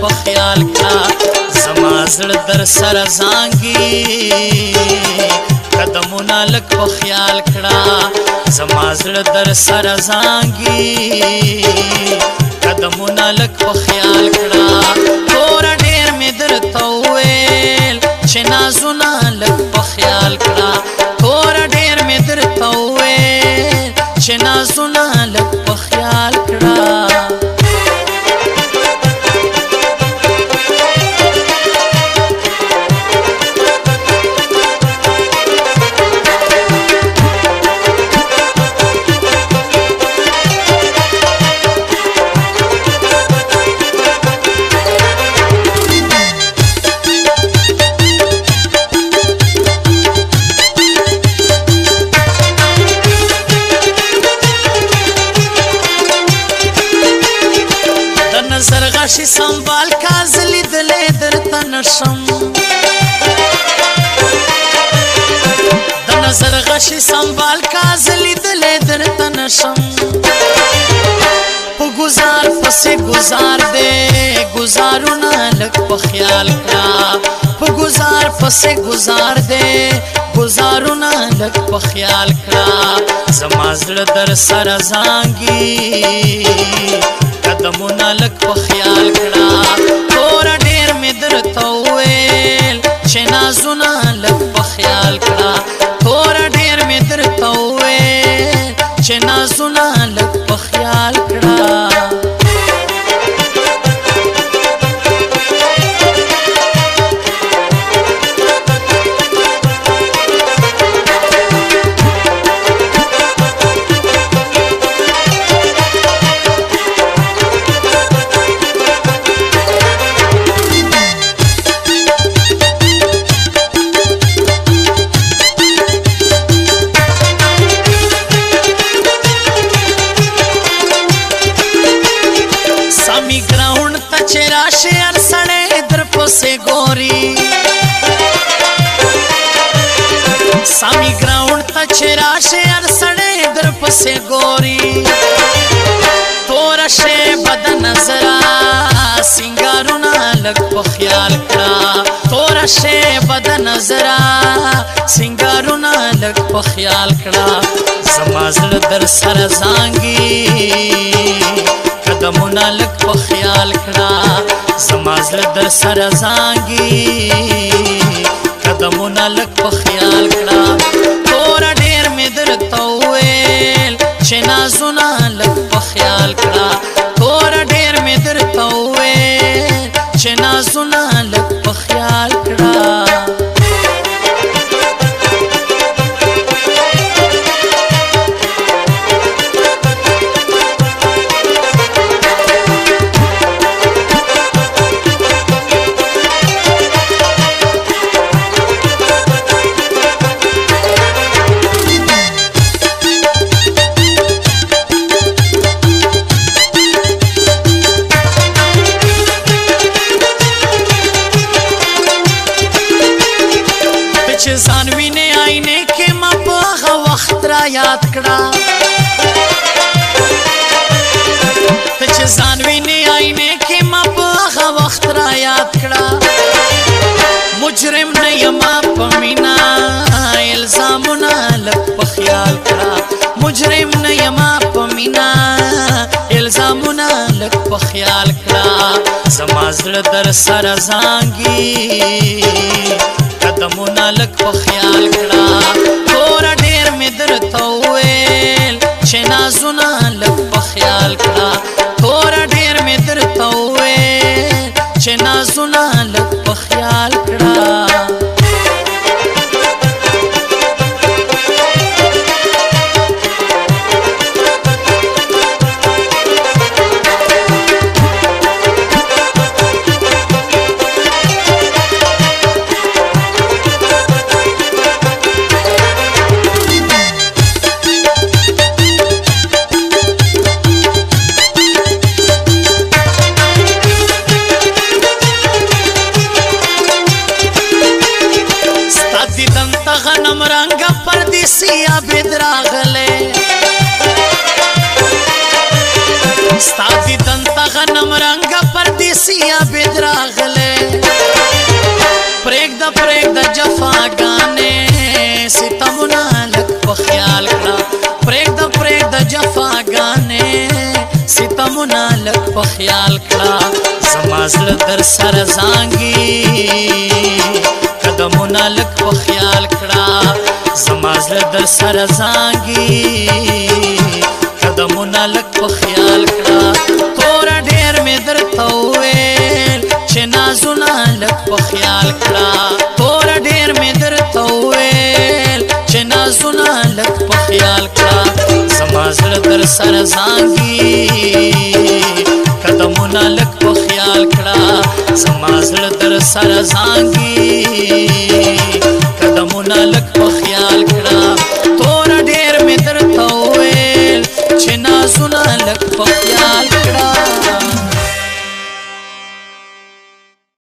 په خیال کړه زما زړه در سره زانګي قدمونه لږ په خیال کړه زما زړه در سره زانګي قدمونه لږ په خیال کړه تور ډېر مې درته وویل چې نازونه لږ په خیال کړه تور ډېر مې درته وویل چې نازونه لږ په خیال کړه زرغشی سنبال کازلی دلی درتا نشم دن زرغشی سنبال کازلی دلی درتا نشم پو گزار پسی گزار دے گزارونا لگ پا خیال کرا پو گزار پسی گزار دے گزارونا لگ پا خیال کرا زما زړه در سره زانګي قدمونه لږ په خیال کړه تور ډېر مې درته وویل چې نازونه لږ په خیال کړه تور ډېر مې درته وویل چې نازونه لږ په خیال کړه सामी ग्राउंड ता चेराशे अर सड़े दर पसे गोरी तोरा शे बद नजरा सिंगारुना लग प ख्याल करा तोरा शे बद नजरा सिंगारुना लग प ख्याल करा زما زړه در سره زانګي قدمونه لږ په خیال کړه زما زړه در سره زانګي قدمونه لږ په خیال کړه تور ډېر مې درته وویل چې نازونه لږ په خیال کړه تور ډېر مې درته وویل چې نازونه لږ په خیال کړه زانوینه آینه کې ما په هغه وخت را یاد کړه ته چې زانوینه آینه کې ما په هغه وخت را یاد کړه مجرم نه یما په مینا الزامونه لږ په خیال کړه مجرم نه یما په مینا الزامونه لږ په خیال کړه زما زړه در سره زانګي قدمونه لږ په خیال کړه تور ډېر مې درته وویل چې نازونه لږ په خیال کړه تور ډېر مې درته وویل چې نازونه لږ په خیال کړه परदेसिया बेदरागले स्तादी दंता गनम रंग परदेसिया یا بدراغله پریږده جفاګانې ستمونه لږ په خیال کړه پریږده جفاګانې ستمونه لږ په خیال کړه زما زړه در سره زانګي قدمونه لږ په خیال کړه زما زړه در سره زانګي قدمونه لږ په خیال کړه توره ډېر مې درته وویل چې نازونه لږ په خیال کړه توره ډېر مې درته وویل چې نازونه لږ په خیال کړه زما زړه در سره زانګي قدمونه لږ په خیال کړه زما زړه در سره زانګي قدمونه لږ